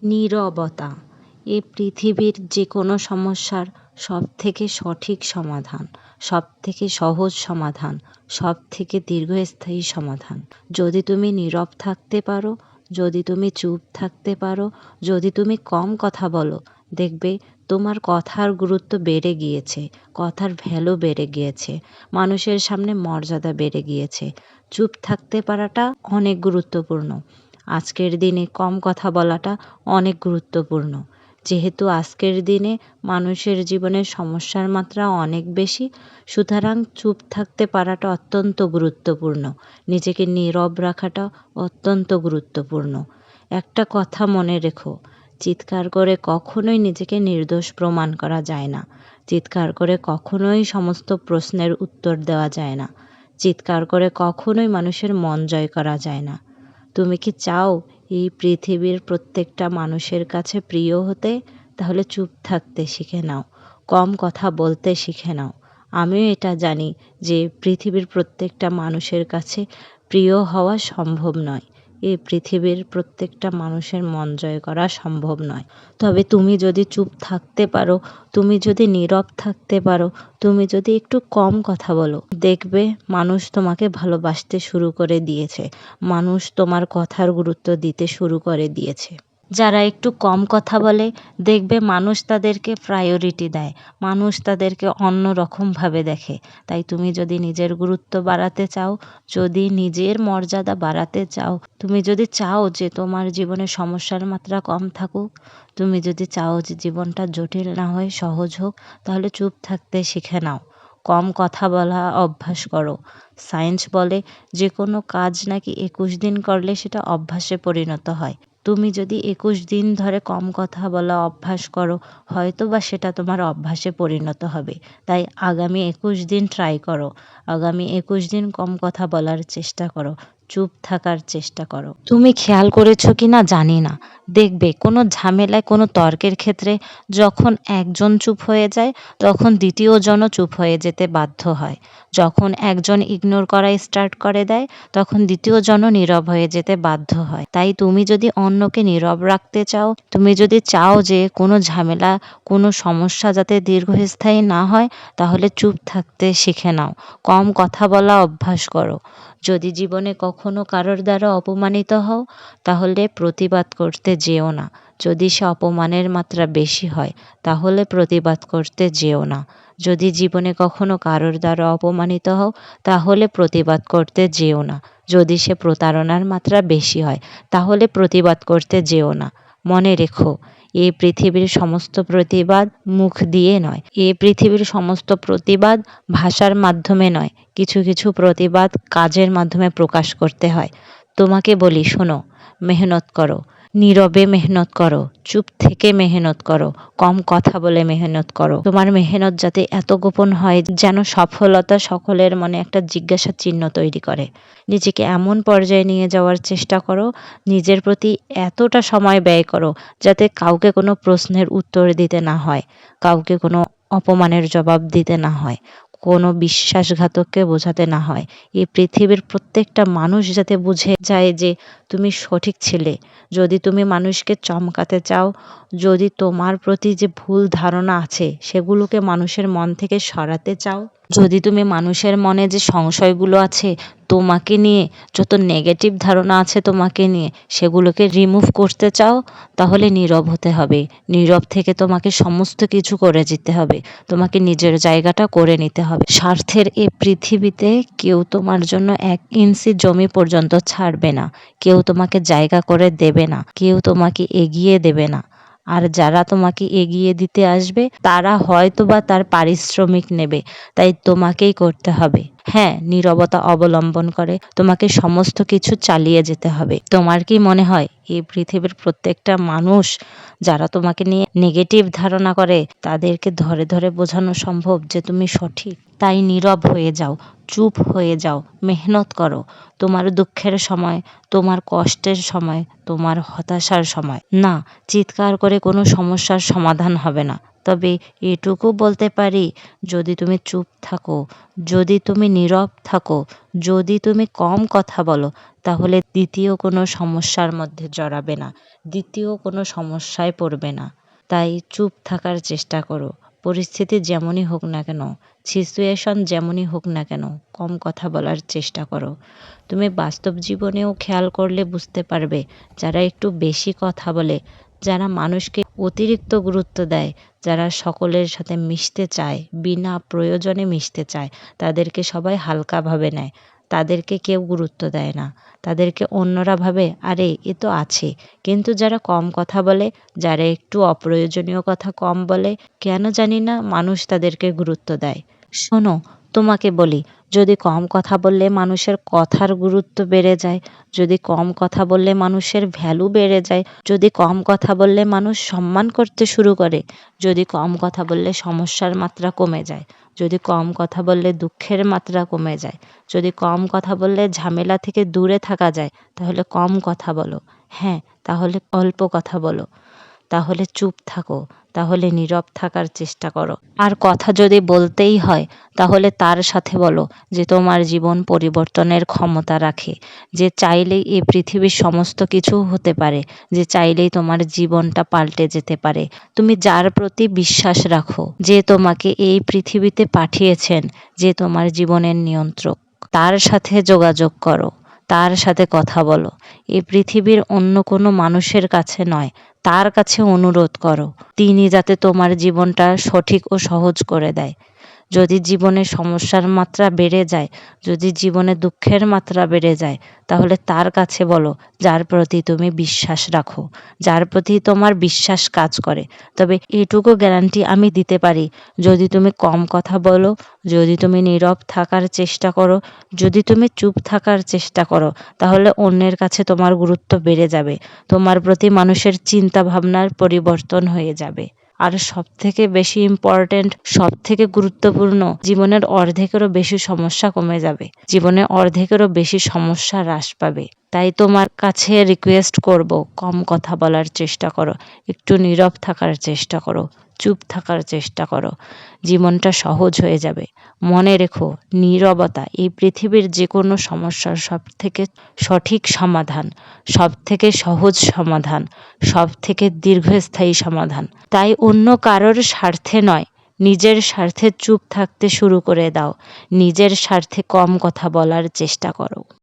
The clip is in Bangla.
নীরবতা এই পৃথিবীর যে কোনো সমস্যার সবথেকে সঠিক সমাধান, সবথেকে সহজ সমাধান, সবথেকে দীর্ঘস্থায়ী সমাধান। যদি তুমি নীরব থাকতে পারো, যদি তুমি চুপ থাকতে পারো, যদি তুমি কম কথা বলো, দেখবে তোমার কথার গুরুত্ব বেড়ে গিয়েছে, কথার ভ্যালু বেড়ে গিয়েছে, মানুষের সামনে মর্যাদা বেড়ে গিয়েছে। চুপ থাকতে পারাটা অনেক গুরুত্বপূর্ণ। আজকের দিনে কম কথা বলাটা অনেক গুরুত্বপূর্ণ। যেহেতু আজকের দিনে মানুষের জীবনে সমস্যার মাত্রা অনেক বেশি, সুতরাং চুপ থাকতে পারাটা অত্যন্ত গুরুত্বপূর্ণ। নিজেকে নীরব রাখাটা অত্যন্ত গুরুত্বপূর্ণ। একটা কথা মনে রেখো, চিৎকার করে কখনোই নিজেকে নির্দোষ প্রমাণ করা যায় না। চিৎকার করে কখনোই সমস্ত প্রশ্নের উত্তর দেওয়া যায় না। চিৎকার করে কখনোই মানুষের মন জয় করা যায় না। তুমি কি চাও এই পৃথিবীর প্রত্যেকটা মানুষের কাছে প্রিয় হতে? তাহলে চুপ থাকতে শিখে নাও, কম কথা বলতে শিখে নাও। আমিও এটা জানি যে পৃথিবীর প্রত্যেকটা মানুষের কাছে প্রিয় হওয়া সম্ভব নয়। এই পৃথিবীর প্রত্যেকটা মানুষের মন জয় করা সম্ভব নয়। তবে তুমি যদি চুপ থাকতে পারো, তুমি যদি নীরব থাকতে পারো, তুমি যদি একটু কম কথা বলো, দেখবে মানুষ তোমাকে ভালোবাসতে শুরু করে দিয়েছে, মানুষ তোমার কথার গুরুত্ব দিতে শুরু করে দিয়েছে। যারা একটু কম কথা বলে, দেখবে মানুষ তাদেরকে প্রায়োরিটি দেয়, মানুষ তাদেরকে অন্য রকমভাবে দেখে। তাই তুমি যদি নিজের গুরুত্ব বাড়াতে চাও, যদি নিজের মর্যাদা বাড়াতে চাও, তুমি যদি চাও যে তোমার জীবনে সমস্যার মাত্রা কম থাকুক, তুমি যদি চাও যে জীবনটা জটিল না হয়ে সহজ হোক, তাহলে চুপ থাকতে শিখে নাও, কম কথা বলা অভ্যাস করো। সায়েন্স বলে যে কোনো কাজ নাকি 21 দিন করলে সেটা অভ্যাসে পরিণত হয়। তুমি যদি 21 দিন ধরে কম কথা বলা অভ্যাস করো, হয়তো বা সেটা তোমার অভ্যাসে পরিণত হবে। তাই আগামী 21 দিন ট্রাই করো, আগামী 21 দিন কম কথা বলার চেষ্টা করো, চুপ থাকার চেষ্টা করো। তুমি খেয়াল করেছো কি না জানি না, দেখবে কোনো ঝামেলায়, কোনো তর্কের ক্ষেত্রে যখন একজন চুপ হয়ে যায়, তখন দ্বিতীয় জনও চুপ হয়ে যেতে বাধ্য হয়। যখন একজন ইগনোর করা স্টার্ট করে দেয়, তখন দ্বিতীয় জনও নীরব হয়ে যেতে বাধ্য হয়। তাই তুমি যদি অন্যকে নীরব রাখতে চাও, তুমি যদি চাও যে কোনো ঝামেলা, কোনো সমস্যা যাতে দীর্ঘস্থায়ী না হয়, তাহলে চুপ থাকতে শিখে নাও, কম কথা বলা অভ্যাস করো। যদি জীবনে কখনো কারোর দ্বারা অপমানিত হও, তাহলে প্রতিবাদ করতে যেও না। যদি সে অপমানের মাত্রা বেশি হয়, তাহলে প্রতিবাদ করতে যেও না। যদি জীবনে কখনো কারোর দ্বারা অপমানিত হও, তাহলে প্রতিবাদ করতে যেও না। যদি সে প্রতারণার মাত্রা বেশি হয়, তাহলে প্রতিবাদ করতে যেও না। মনে রেখো, এই পৃথিবীর সমস্ত প্রতিবাদ মুখ দিয়ে নয়, এই পৃথিবীর সমস্ত প্রতিবাদ ভাষার মাধ্যমে নয়, কিছু কিছু প্রতিবাদ কাজের মাধ্যমে প্রকাশ করতে হয়। তোমাকে বলি, শোনো, মেহনত করো, নীরবে মেহনত করো, চুপ থেকে মেহনত করো, কম কথা বলে মেহনত করো। তোমার মেহনত যাতে এত গোপন হয় যেন সফলতা সকলের মনে একটা জিজ্ঞাসা চিহ্ন তৈরি করে। নিজেকে এমন পর্যায়ে নিয়ে যাওয়ার চেষ্টা করো, নিজের প্রতি এতটা সময় ব্যয় করো যাতে কাউকে কোনো প্রশ্নের উত্তর দিতে না হয়, কাউকে কোনো অপমানের জবাব দিতে না হয়, কোনো বিশ্বাসঘাতককে বোঝাতে না হয়। এই পৃথিবীর প্রত্যেকটা মানুষ যাতে বুঝে যায় যে তুমি সঠিক ছিলে। যদি তুমি মানুষকে চমকাতে চাও, যদি তোমার প্রতি যে ভুল ধারণা আছে সেগুলোকে মানুষের মন থেকে সরাতে চাও, যদি তুমি মানুষের মনে যে সংশয়গুলো আছে তোমাকে নিয়ে, যত নেগেটিভ ধারণা আছে তোমাকে নিয়ে, সেগুলোকে রিমুভ করতে চাও, তাহলে নীরব হতে হবে। নীরব থেকে তোমাকে সমস্ত কিছু করে যেতে হবে, তোমাকে নিজের জায়গাটা করে নিতে হবে। স্বার্থের এই পৃথিবীতে কেউ তোমার জন্য 1 ইঞ্চি জমি পর্যন্ত ছাড়বে না, কেউ তোমাকে জায়গা করে দেবে না, কেউ তোমাকে এগিয়ে দেবে না। আর যারা তোমাকে এগিয়ে দিতে আসবে তারা হয়তো বা তার পারিশ্রমিক নেবে, তাই তোমাকেই করতে হবে। হ্যাঁ, নীরবতা অবলম্বন করে তোমাকে সমস্ত কিছু চালিয়ে যেতে হবে। তোমার কি মনে হয় এই পৃথিবীর প্রত্যেকটা মানুষ যারা তোমাকে নিয়ে নেগেটিভ ধারণা করে তাদেরকে ধরে ধরে বোঝানো সম্ভব যে তুমি সঠিক? তাই নীরব হয়ে যাও, চুপ হয়ে যাও, মেহনত করো। তোমার দুঃখের সময়, তোমার কষ্টের সময়, তোমার হতাশার সময় না, চিৎকার করে কোনো সমস্যার সমাধান হবে না। তবে এটুকু বলতে পারি, যদি তুমি চুপ থাকো, যদি তুমি নীরব থাকো, যদি তুমি কম কথা বলো, তাহলে দ্বিতীয় কোনো সমস্যার মধ্যে জড়াবে না, দ্বিতীয় কোনো সমস্যায় পড়বে না। তাই চুপ থাকার চেষ্টা করো। পরিস্থিতি যেমনই হোক না কেন, সিচুয়েশন যেমনই হোক না কেন, কম কথা বলার চেষ্টা করো। তুমি বাস্তব জীবনেও খেয়াল করলে বুঝতে পারবে, যারা একটু বেশি কথা বলে, যারা মানুষকে অতিরিক্ত গুরুত্ব দেয়, যারা সকলের সাথে মিশতে চায়, বিনা প্রয়োজনে মিশতে চায়, তাদেরকে সবাই হালকাভাবে নেয়, তাদেরকে কেউ গুরুত্ব দেয় না, তাদেরকে অন্যরা ভাবে আরে এ তো আছে। কিন্তু যারা কম কথা বলে, যারা একটু অপ্রয়োজনীয় কথা কম বলে, কেন জানি না মানুষ তাদেরকে গুরুত্ব দেয়। শোনো, তোমাকে বলি, যদি কম কথা বললে মানুষের কথার গুরুত্ব বেড়ে যায়, যদি কম কথা বললে মানুষের ভ্যালু বেড়ে যায়, যদি কম কথা বললে মানুষ সম্মান করতে শুরু করে, যদি কম কথা বললে সমস্যার মাত্রা কমে যায়, যদি কম কথা বললে দুঃখের মাত্রা কমে যায়, যদি কম কথা বললে ঝামেলা থেকে দূরে থাকা যায়, তাহলে কম কথা বলো। হ্যাঁ, তাহলে অল্প কথা বলো, তাহলে চুপ থাকো, তাহলে নীরব থাকার চেষ্টা করো। আর কথা যদি বলতেই হয়, তাহলে তার সাথে বলো যে তোমার জীবন পরিবর্তনের ক্ষমতা রাখে, যে চাইলেই এই পৃথিবীর সমস্ত কিছু হতে পারে, যে চাইলেই তোমার জীবনটা পাল্টে যেতে পারে। তুমি যার প্রতি বিশ্বাস রাখো, যে তোমাকে এই পৃথিবীতে পাঠিয়েছেন, যে তোমার জীবনের নিয়ন্ত্রক, তার সাথে যোগাযোগ করো, তার সাথে কথা বলো। এই পৃথিবীর অন্য কোনো মানুষের কাছে নয়, তার কাছে অনুরোধ করো, তিনি যাতে তোমার জীবনটা সঠিক ও সহজ করে দেয়। যদি জীবনে সমস্যার মাত্রা বেড়ে যায়, যদি জীবনে দুঃখের মাত্রা বেড়ে যায়, তাহলে তার কাছে বলো, যার প্রতি তুমি বিশ্বাস রাখো, যার প্রতি তোমার বিশ্বাস কাজ করে। তবে এটুকু গ্যারান্টি আমি দিতে পারি, যদি তুমি কম কথা বলো, যদি তুমি নীরব থাকার চেষ্টা করো, যদি তুমি চুপ থাকার চেষ্টা করো, তাহলে অন্যের কাছে তোমার গুরুত্ব বেড়ে যাবে, তোমার প্রতি মানুষের চিন্তা ভাবনার পরিবর্তন হয়ে যাবে। আর সবথেকে বেশি ইম্পর্ট্যান্ট, সবথেকে গুরুত্বপূর্ণ, জীবনের অর্ধেকেরও বেশি সমস্যা কমে যাবে, জীবনে অর্ধেকেরও বেশি সমস্যা হ্রাস পাবে। তাই তোমার কাছে রিকোয়েস্ট করব, কম কথা বলার চেষ্টা করো, একটু নীরব থাকার চেষ্টা করো, চুপ থাকার চেষ্টা করো, জীবনটা সহজ হয়ে যাবে। মনে রেখো, নীরবতা এই পৃথিবীর যে কোনো সমস্যার সবথেকে সঠিক সমাধান, সবথেকে সহজ সমাধান, সবথেকে দীর্ঘস্থায়ী সমাধান। তাই অন্য কারোর স্বার্থে নয়, নিজের স্বার্থে চুপ থাকতে শুরু করে দাও, নিজের স্বার্থে কম কথা বলার চেষ্টা করো।